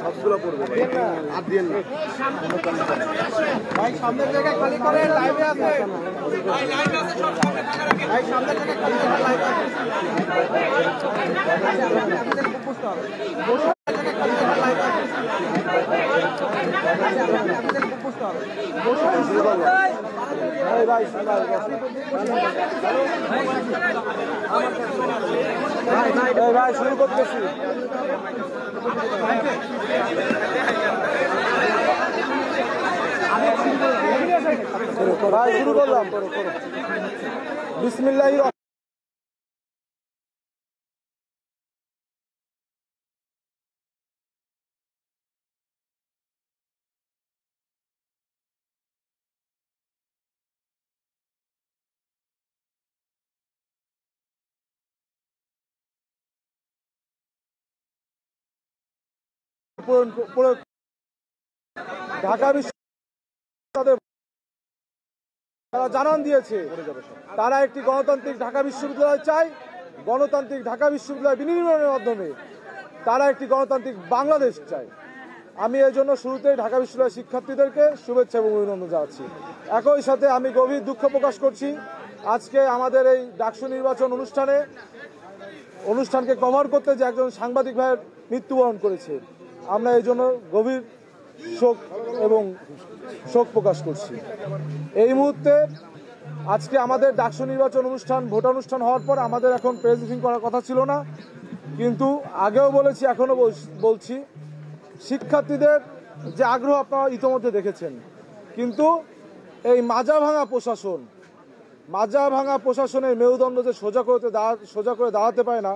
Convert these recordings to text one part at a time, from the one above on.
সবগুলো পড়বে আর দিয়ে না ভাই সামনের জায়গায় খালি করে লাইভে আছে ভাই লাইভে আছে সব সামনে ফাঁকা রাখেন ভাই সামনের জায়গায় খালি করে লাইভে আছে আপনাদের উপস্থিত হবে বসার জায়গায় খালি করে লাইভে আছে আপনাদের উপস্থিত হবে বসার শুরু করব ভাই ভাই ভাই শুরু করতেছি ভাই শুরু করলাম বিসমিল্লাহির ঢাকা বিশ্ববিদ্যালয় তারা জানান দিয়েছে তারা একটি গণতান্ত্রিক ঢাকা বিশ্ববিদ্যালয় চায়। গণতান্ত্রিক ঢাকা বিশ্ববিদ্যালয় বিনির্মাণের মাধ্যমে তারা একটি গণতান্ত্রিক বাংলাদেশ চায়। আমি এই জন্য শুরুতেই ঢাকা বিশ্ববিদ্যালয়ের শিক্ষার্থীদেরকে শুভেচ্ছা এবং অভিনন্দন জানাচ্ছি। একই সাথে আমি গভীর দুঃখ প্রকাশ করছি আজকে আমাদের এই ডাকসু নির্বাচন অনুষ্ঠানকে কভার করতে যে একজন সাংবাদিক ভাইয়ের মৃত্যুবরণ করেছে। আমরা এই জন্য গভীর শোক প্রকাশ করছি। এই মুহূর্তে আজকে আমাদের ডাকসু নির্বাচন ভোটানুষ্ঠান হওয়ার পর আমাদের এখন প্রেস ব্রিফিং করার কথা ছিল না, কিন্তু আগেও বলেছি এখনো বলছি শিক্ষার্থীদের যে আগ্রহ আপনারা ইতোমধ্যে দেখেছেন, কিন্তু এই মাজা ভাঙা প্রশাসনের মেরুদণ্ড যে সোজা করে দাঁড়াতে পারে না,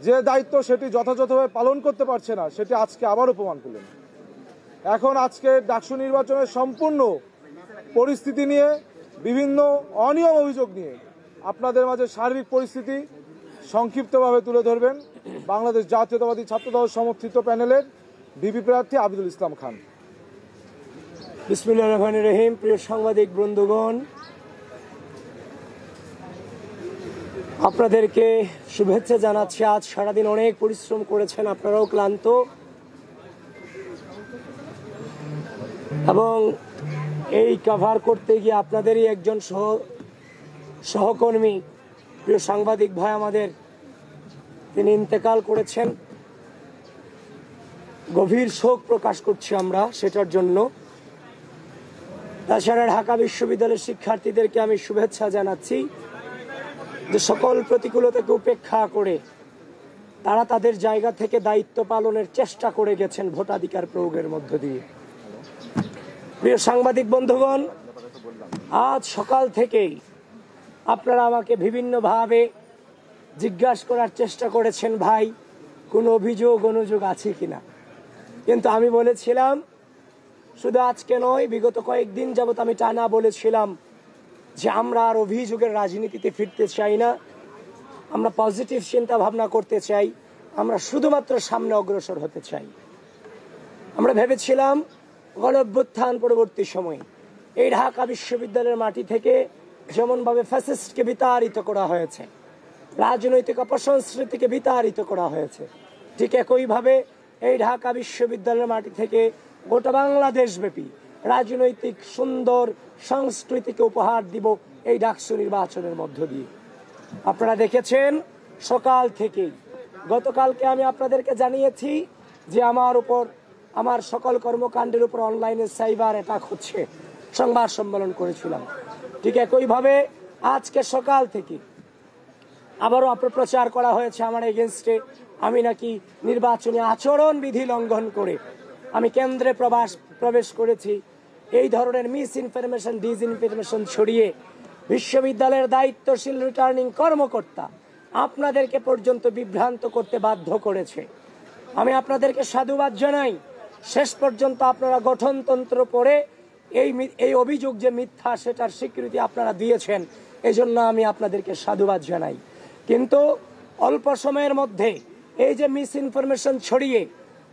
যে দায়িত্ব সেটি যথাযথভাবে পালন করতে পারছে না, সেটি আজকে আবারও প্রমাণ করলেন। এখন আজকে ডাকসু নির্বাচনের সম্পূর্ণ পরিস্থিতি নিয়ে বিভিন্ন অনিয়ম অভিযোগ নিয়ে আপনাদের মাঝে সার্বিক পরিস্থিতি সংক্ষিপ্তভাবে তুলে ধরবেন বাংলাদেশ জাতীয়তাবাদী ছাত্রদল সমর্থিত প্যানেলের ভিপি প্রার্থী আবিদুল ইসলাম খান। বিসমিল্লাহির রহমানির রহিম। প্রিয় সাংবাদিক বন্ধুগণ, আপনাদেরকে শুভেচ্ছা জানাচ্ছি। আজ সারাদিন অনেক পরিশ্রম করেছেন, আপনারাও ক্লান্ত, এবং এই কভার করতে গিয়ে আপনাদেরই একজন সহকর্মী প্রিয় সাংবাদিক ভাই আমাদের তিনি ইন্তেকাল করেছেন। গভীর শোক প্রকাশ করছি আমরা সেটার জন্য। তাছাড়া ঢাকা বিশ্ববিদ্যালয়ের শিক্ষার্থীদেরকে আমি শুভেচ্ছা জানাচ্ছি যে সকল প্রতিকূলতাকে উপেক্ষা করে তারা তাদের জায়গা থেকে দায়িত্ব পালনের চেষ্টা করে গেছেন ভোটাধিকার প্রয়োগের মধ্য দিয়ে। প্রিয় সাংবাদিক বন্ধুগণ, আজ সকাল থেকেই আপনারা আমাকে বিভিন্নভাবে জিজ্ঞাসা করার চেষ্টা করেছেন ভাই কোনো অনুযোগ আছে কিনা, কিন্তু আমি বলেছিলাম শুধু আজকে নয়, বিগত কয়েকদিন যাবত আমি টানা বলেছিলাম যে আমরা আর অভিযোগের রাজনীতিতে ফিরতে চাই না, আমরা পজিটিভ চিন্তা ভাবনা করতে চাই, আমরা শুধুমাত্র সামনে অগ্রসর হতে চাই। আমরা ভেবেছিলাম গণঅভ্যুত্থান পরবর্তী সময়ে এই ঢাকা বিশ্ববিদ্যালয়ের মাটি থেকে যেমনভাবে ফ্যাসিস্টকে বিতাড়িত করা হয়েছে, রাজনৈতিক অপসংস্কৃতিকে বিতাড়িত করা হয়েছে, ঠিক একইভাবে এই ঢাকা বিশ্ববিদ্যালয়ের মাটি থেকে গোটা বাংলাদেশব্যাপী রাজনৈতিক সুন্দর সংস্কৃতিকে উপহার দিব এই ডাকসু নির্বাচনের মধ্য দিয়ে। আপনারা দেখেছেন সকাল থেকেই, গতকালকে আমি আপনাদেরকে জানিয়েছি যে আমার সকল কর্মকাণ্ডের উপর অনলাইনে সাইবার অ্যাটাক হচ্ছে, সংবাদ সম্মেলন করেছিলাম। ঠিক একইভাবে আজকে সকাল থেকে আবারও অপপ্রচার করা হয়েছে আমার এগেনস্টে, আমি নাকি নির্বাচনী আচরণ বিধি লঙ্ঘন করে আমি কেন্দ্রে প্রবেশ করেছি। এই ধরনের মিস ইনফরমেশন, ডিসইনফরমেশন ছড়িয়ে বিশ্ববিদ্যালয়ের দায়িত্বশীল রিটার্নিং কর্মকর্তা আপনাদেরকে পর্যন্ত বিভ্রান্ত করতে বাধ্য করেছে। আমি আপনাদেরকে সাধুবাদ জানাই। শেষ পর্যন্ত আপনারা গঠনতন্ত্র পড়ে এই অভিযোগ যে মিথ্যা সেটার স্বীকৃতি আপনারা দিয়েছেন, এই জন্য আমি আপনাদেরকে সাধুবাদ জানাই। কিন্তু অল্প সময়ের মধ্যে এই যে মিস ইনফরমেশন ছড়িয়ে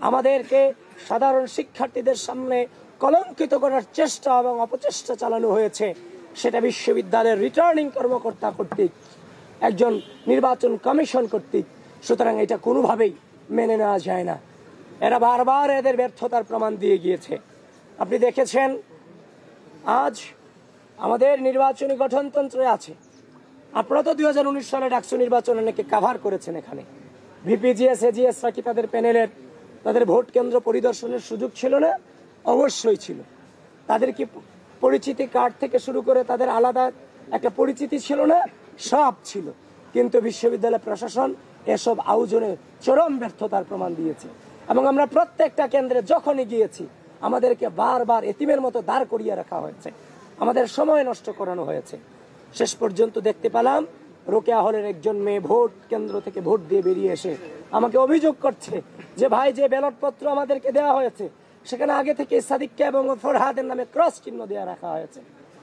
আমাদেরকে সাধারণ শিক্ষার্থীদের সামনে কলঙ্কিত করার চেষ্টা এবং অপচেষ্টা চালানো হয়েছে, সেটা বিশ্ববিদ্যালয়ের রিটার্নিং কর্মকর্তা কর্তৃক, একজন নির্বাচন কমিশন কর্তৃক। সুতরাং এটা কোনোভাবেই মেনে নেওয়া যায় না। এরা বারবার এদের ব্যর্থতার প্রমাণ দিয়ে গিয়েছে। আপনি দেখেছেন আজ আমাদের নির্বাচনী গঠনতন্ত্রে আছে, আপনারা তো 2019 সালে ডাকসু নির্বাচন অনেকে কাভার করেছেন। এখানে ভিপিজিএস এজিএসরা কি তাদের প্যানেলের তাদের ভোট কেন্দ্র পরিদর্শনের সুযোগ ছিল না? অবশ্যই ছিল। তাদের কি পরিচিতি কার্ড থেকে শুরু করে তাদের আলাদা একটা পরিচিতি ছিল না? সব ছিল। কিন্তু বিশ্ববিদ্যালয় প্রশাসন এসব আয়োজনে চরম ব্যর্থতার প্রমাণ দিয়েছে। এবং আমরা প্রত্যেকটা কেন্দ্রে যখনই গিয়েছি আমাদেরকে বারবার এতিমের মতো দাঁড় করিয়ে রাখা হয়েছে, আমাদের সময় নষ্ট করানো হয়েছে। শেষ পর্যন্ত দেখতে পেলাম রোকেয়া হলের একজন মেয়ে ভোট কেন্দ্র থেকে ভোট দিয়ে বেরিয়ে এসে আমাকে অভিযোগ করছে যে ভাই, যে ব্যালট পত্র আমাদেরকে দেওয়া হয়েছে সেখানে আগে থেকে সাদিককে এবং ফরহাদের নামে ক্রস চিহ্ন দেওয়া রাখা হয়েছে।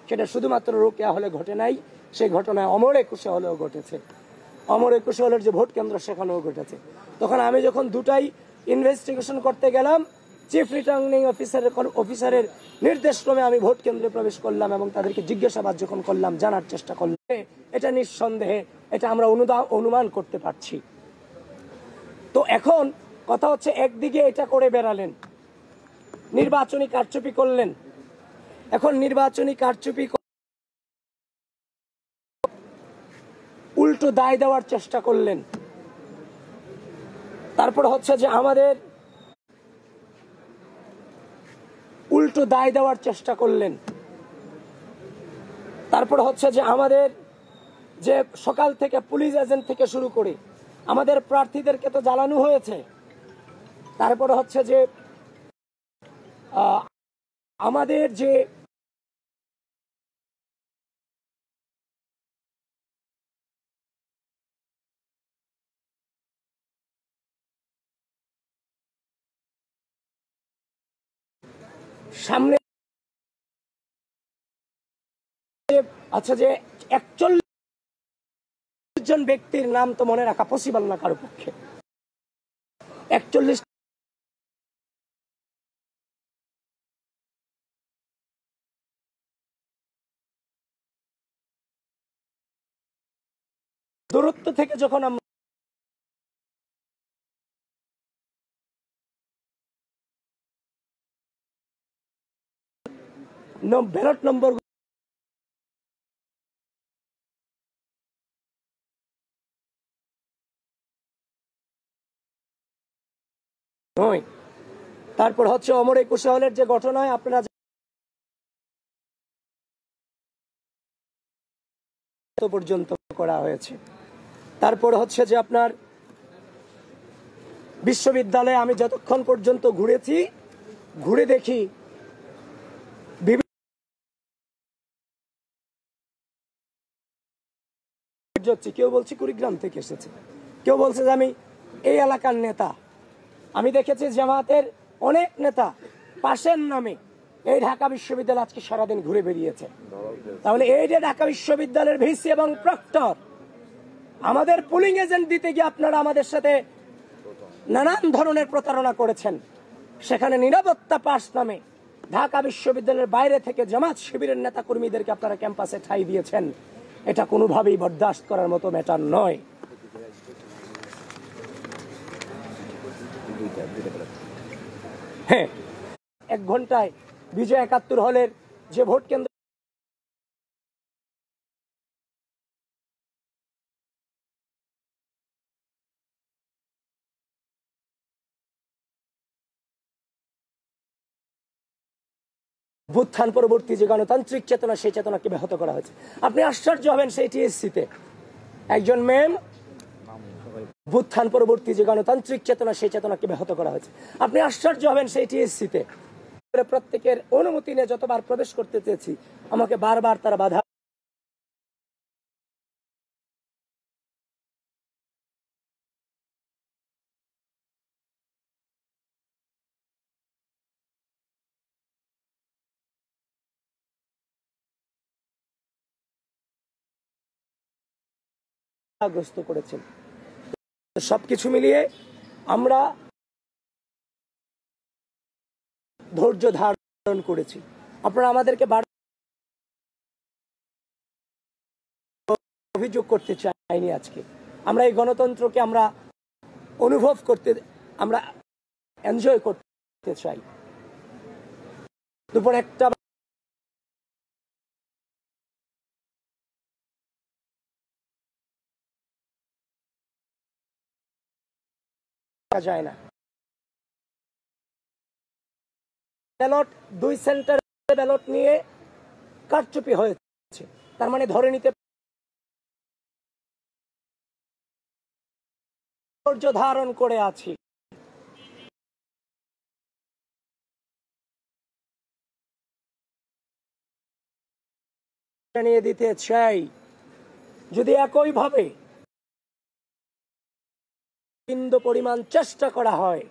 সেটা শুধুমাত্র রোকেয়া হলে ঘটে নাই, সেই ঘটনায় অমর একুশে হলেও ঘটেছে। অমর একুশে হলের যে ভোট কেন্দ্র সেখানেও ঘটেছে। তখন আমি যখন দুটাই ইনভেস্টিগেশন করতে গেলাম, চিফ রিটার্নিং অফিসারের নির্দেশক্রমে আমি ভোট কেন্দ্রে প্রবেশ করলাম এবং তাদেরকে জিজ্ঞাসাবাদ যখন করলাম, জানার চেষ্টা করলাম, এটা নিঃসন্দেহে এটা আমরা অনুমান করতে পারছি। তো এখন কথা হচ্ছে, একদিকে এটা করে বেড়ালেন, নির্বাচনী কারচুপি করলেন, এখন নির্বাচনী কারচুপি উল্টো দায় দেওয়ার চেষ্টা করলেন। তারপর হচ্ছে যে আমাদের উল্টো দায় দেওয়ার চেষ্টা করলেন। তারপর হচ্ছে যে আমাদের যে সকাল থেকে পুলিশ এজেন্ট থেকে শুরু করে আমাদের প্রার্থীদেরকে তো জ্বালানো হয়েছে। তারপর হচ্ছে যে আমাদের যে সামনে আচ্ছা যে 41 জন ব্যক্তির নাম তো মনে রাখা পসিবল না কারো পক্ষে। 41 দূরত্ব থেকে যখন আমরা ব্যালট নম্বর নয়, তারপর হচ্ছে অমর একুশে হলের যে ঘটনায় আপনারা পর্যন্ত করা হয়েছে। তারপর হচ্ছে যে আপনার বিশ্ববিদ্যালয়ে আমি যতক্ষণ পর্যন্ত ঘুরেছি, ঘুরে দেখি কেউ বলছে কুড়িগ্রাম থেকে এসেছে, কেউ বলছে যে আমি এই এলাকার নেতা। আমি দেখেছি জামাতের অনেক নেতা পাশের নামে এই ঢাকা বিশ্ববিদ্যালয় আজকে সারাদিন ঘুরে বেরিয়েছে। তাহলে এই যে ঢাকা বিশ্ববিদ্যালয়ের ভিসি এবং প্রক্টর আমাদের পুলিং এজেন্ট দিতে গিয়ে আপনারা আমাদের সাথে নানান ধরনের প্রতারণা করেছেন। সেখানে নিরাপত্তা পাস নামে ঢাকা বিশ্ববিদ্যালয়ের বাইরে থেকে জামাত শিবিরের নেতা কর্মীদেরকে আপনারা ক্যাম্পাসে ঠাঁই দিয়েছেন। এটা কোনোভাবেই বরদাস্ত করার মতো ম্যাটার নয়। হ্যাঁ, 1 ঘন্টায় বিজয় 71 হলের যে ভোট কেন্দ্র ভূত্থান পরবর্তী যে গণতান্ত্রিক চেতনা, সেই চেতনাকে ব্যাহত করা হয়েছে। আপনি আশ্চর্য হবেন, সেই টিএসসিতে একজন ম্যাম ভূত্থান পরবর্তী যে গণতান্ত্রিক চেতনা, সেই চেতনাকে ব্যাহত করা হয়েছে। আপনি আশ্চর্য হবেন, সেই টিএসসিতে প্রত্যেকের অনুমতি নিয়ে যতবার প্রবেশ করতে চেয়েছি আমাকে বারবার তারা বাধা গ্রস্ত করেছেন। সবকিছু মিলিয়ে আমরা ধৈর্য ধারণ করেছি। আপনারা আমাদেরকে অভিযোগ করতে চাইনি। আজকে আমরা এই গণতন্ত্রকে আমরা অনুভব করতে, আমরা এনজয় করতে চাই। দুপুর 1টা যায় না। ব্যালট 2 সেন্টার ব্যালট নিয়ে কারচুপি হয়েছে, তার মানে ধরে নিতে ধৈর্য ধারণ করে আছি। জানিয়ে দিতে চাই, যদি একইভাবে বিন্দু পরিমাণ চেষ্টা করা হয়,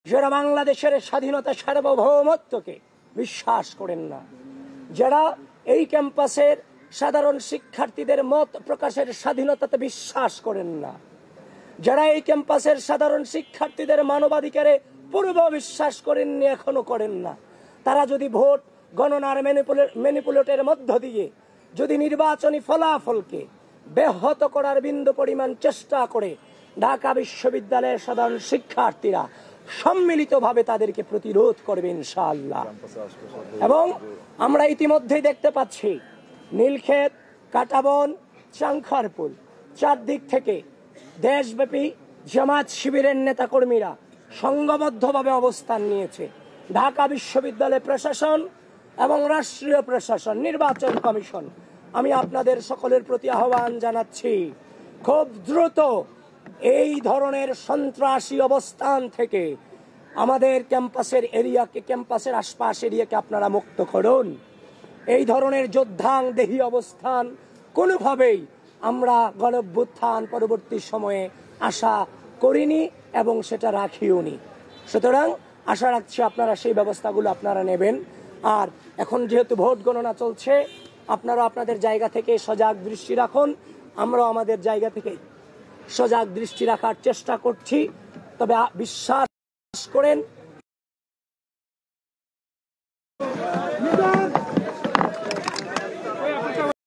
যারা বাংলাদেশের স্বাধীনতা সার্বভৌমত্বকে বিশ্বাস করেন না, যারা এই ক্যাম্পাসের সাধারণ শিক্ষার্থীদের মত প্রকাশের স্বাধীনতাতে বিশ্বাস করেন না, যারা এই ক্যাম্পাসের সাধারণ শিক্ষার্থীদের মানবাধিকারে পূর্ব বিশ্বাস করেননি, এখনো করেন না, তারা যদি ভোট গণনার ম্যানিপুলেটের মধ্য দিয়ে যদি নির্বাচনী ফলাফলকে ব্যাহত করার বিন্দু পরিমাণ চেষ্টা করে, ঢাকা বিশ্ববিদ্যালয়ের সাধারণ শিক্ষার্থীরা সম্মিলিতভাবে তাদেরকে প্রতিরোধ করবে ইনশাআল্লাহ। এবং আমরা ইতিমধ্যেই দেখতে পাচ্ছি নীলক্ষেত, কাঁটাবন, চাংখারপুল, চারদিক থেকে দেশব্যাপী জামাত শিবিরের নেতাকর্মীরা সংঘবদ্ধভাবে অবস্থান নিয়েছে। ঢাকা বিশ্ববিদ্যালয় প্রশাসন এবং রাষ্ট্রীয় প্রশাসন, নির্বাচন কমিশন, আমি আপনাদের সকলের প্রতি আহ্বান জানাচ্ছি, খুব দ্রুত এই ধরনের সন্ত্রাসী অবস্থান থেকে আমাদের ক্যাম্পাসের এরিয়াকে, ক্যাম্পাসের আশপাশ এরিয়াকে আপনারা মুক্ত করুন। এই ধরনের যোদ্ধাংদেহী অবস্থান কোনোভাবেই আমরা গণঅভ্যুত্থান পরবর্তী সময়ে আশা করিনি এবং সেটা রাখিওনি। সুতরাং আশা রাখছি আপনারা সেই ব্যবস্থাগুলো আপনারা নেবেন। আর এখন যেহেতু ভোট গণনা চলছে, আপনারা আপনাদের জায়গা থেকে সজাগ দৃষ্টি রাখুন, আমরাও আমাদের জায়গা থেকে সজাগ দৃষ্টি রাখার চেষ্টা করছি। তবে বিশ্বাস করেন